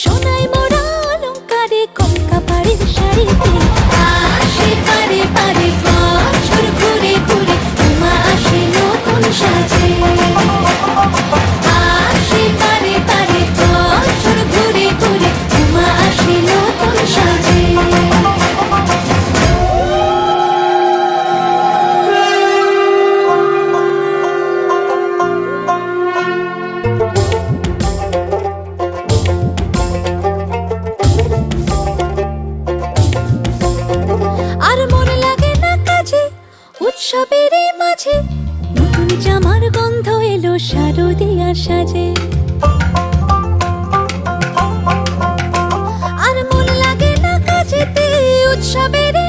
সোনায় মোড়া অলংকারে কলকা পাড়ের শাড়িতে আসে পারে পারে বছর ঘুরে ঘুরে উমা আসে নতুন সাজে। আসে পারে পারে বছর ঘুরে ঘুরে উমা আসে নতুন সাজে। আর মন লাগে না কাজে উৎসবের এই মাঝে, নতুন জামার গন্ধ এলো শারদিয়ার সাজে। আর মন লাগে না কাজেতে উৎসবের এই